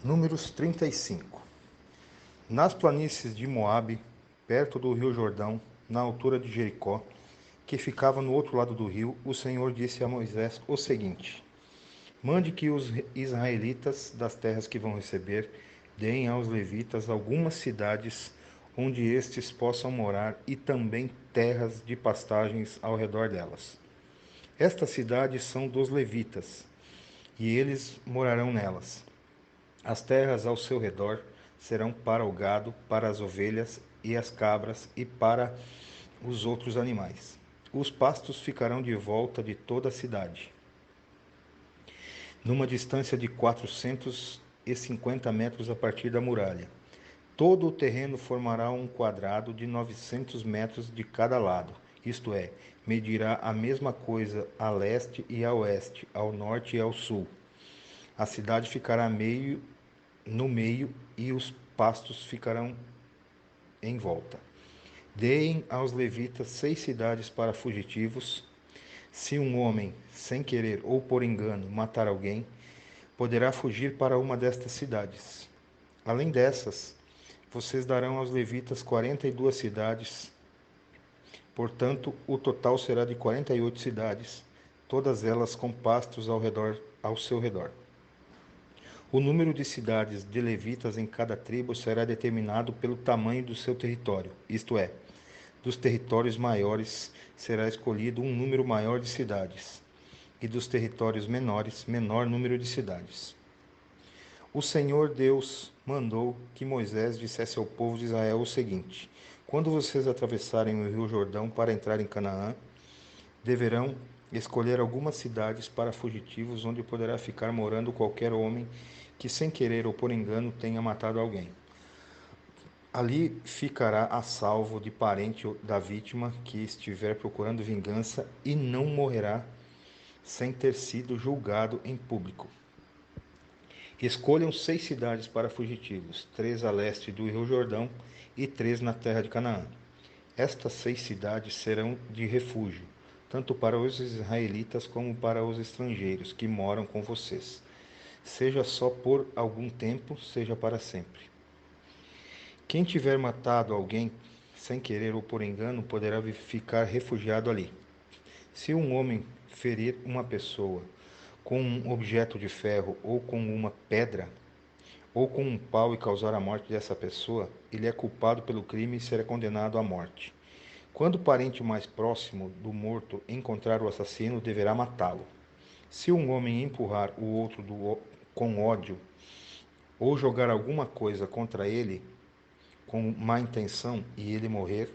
Números 35. Nas planícies de Moabe, perto do rio Jordão, na altura de Jericó, que ficava no outro lado do rio, o Senhor disse a Moisés o seguinte: Mande que os israelitas das terras que vão receber deem aos levitas algumas cidades onde estes possam morar e também terras de pastagens ao redor delas. Estas cidades são dos levitas, e eles morarão nelas. As terras ao seu redor serão para o gado, para as ovelhas e as cabras e para os outros animais. Os pastos ficarão de volta de toda a cidade, numa distância de 450 metros a partir da muralha. Todo o terreno formará um quadrado de 900 metros de cada lado, isto é, medirá a mesma coisa a leste e a oeste, ao norte e ao sul. A cidade ficará no meio e os pastos ficarão em volta. Deem aos levitas 6 cidades para fugitivos. Se um homem, sem querer ou por engano, matar alguém, poderá fugir para uma destas cidades. Além dessas, vocês darão aos levitas 42 cidades. Portanto, o total será de 48 cidades, todas elas com pastos ao seu redor. O número de cidades de levitas em cada tribo será determinado pelo tamanho do seu território, isto é, dos territórios maiores será escolhido um número maior de cidades, e dos territórios menores, menor número de cidades. O Senhor Deus mandou que Moisés dissesse ao povo de Israel o seguinte: Quando vocês atravessarem o rio Jordão para entrar em Canaã, deverão escolher algumas cidades para fugitivos onde poderá ficar morando qualquer homem que sem querer ou por engano tenha matado alguém. Ali ficará a salvo de parente da vítima que estiver procurando vingança e não morrerá sem ter sido julgado em público. Escolham 6 cidades para fugitivos, 3 a leste do rio Jordão e 3 na terra de Canaã. Estas 6 cidades serão de refúgio, tanto para os israelitas como para os estrangeiros que moram com vocês, seja só por algum tempo, seja para sempre. Quem tiver matado alguém sem querer ou por engano poderá ficar refugiado ali. Se um homem ferir uma pessoa com um objeto de ferro ou com uma pedra, ou com um pau e causar a morte dessa pessoa, ele é culpado pelo crime e será condenado à morte. Quando o parente mais próximo do morto encontrar o assassino, deverá matá-lo. Se um homem empurrar o outro com ódio ou jogar alguma coisa contra ele com má intenção e ele morrer,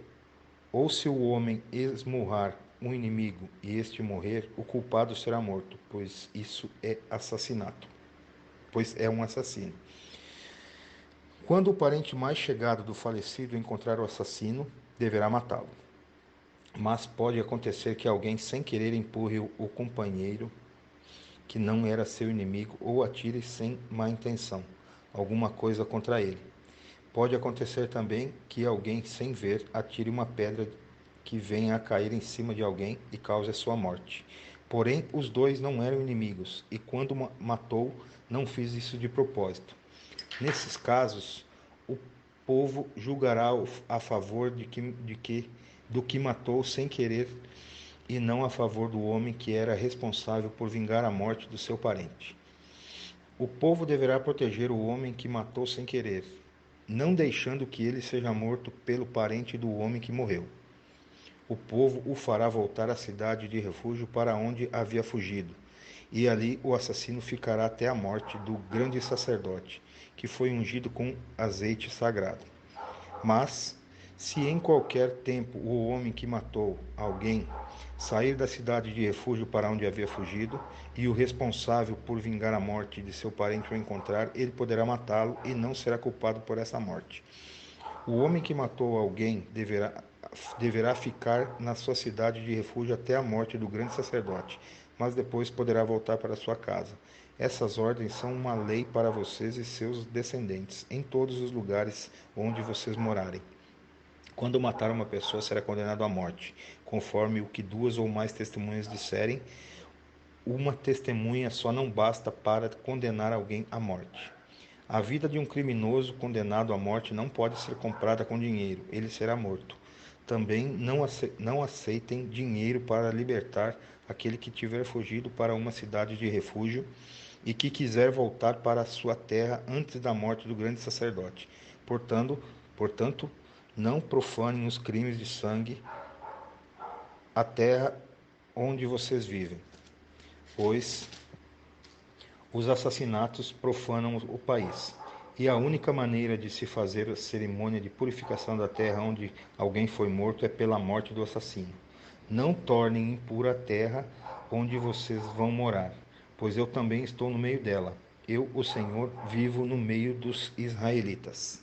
ou se o homem esmurrar um inimigo e este morrer, o culpado será morto, pois isso é assassinato, pois é um assassino. Quando o parente mais chegado do falecido encontrar o assassino, deverá matá-lo. Mas pode acontecer que alguém sem querer empurre o companheiro que não era seu inimigo ou atire sem má intenção alguma coisa contra ele. Pode acontecer também que alguém sem ver atire uma pedra que venha a cair em cima de alguém e cause a sua morte. Porém, os dois não eram inimigos e quando matou, não fez isso de propósito. Nesses casos, o povo julgará a favor do que matou sem querer e não a favor do homem que era responsável por vingar a morte do seu parente. O povo deverá proteger o homem que matou sem querer, não deixando que ele seja morto pelo parente do homem que morreu. O povo o fará voltar à cidade de refúgio para onde havia fugido, e ali o assassino ficará até a morte do grande sacerdote, que foi ungido com azeite sagrado. Mas, se em qualquer tempo o homem que matou alguém sair da cidade de refúgio para onde havia fugido, e o responsável por vingar a morte de seu parente o encontrar, ele poderá matá-lo e não será culpado por essa morte. O homem que matou alguém deverá ficar na sua cidade de refúgio até a morte do grande sacerdote, mas depois poderá voltar para sua casa. Essas ordens são uma lei para vocês e seus descendentes, em todos os lugares onde vocês morarem. Quando matar uma pessoa, será condenado à morte, conforme o que 2 ou mais testemunhas disserem. Uma testemunha só não basta para condenar alguém à morte. A vida de um criminoso condenado à morte não pode ser comprada com dinheiro, ele será morto. Também não aceitem dinheiro para libertar aquele que tiver fugido para uma cidade de refúgio e que quiser voltar para a sua terra antes da morte do grande sacerdote. Portanto, não profanem os crimes de sangue a terra onde vocês vivem, pois os assassinatos profanam o país. E a única maneira de se fazer a cerimônia de purificação da terra onde alguém foi morto é pela morte do assassino. Não tornem impura a terra onde vocês vão morar, pois eu também estou no meio dela. Eu, o Senhor, vivo no meio dos israelitas.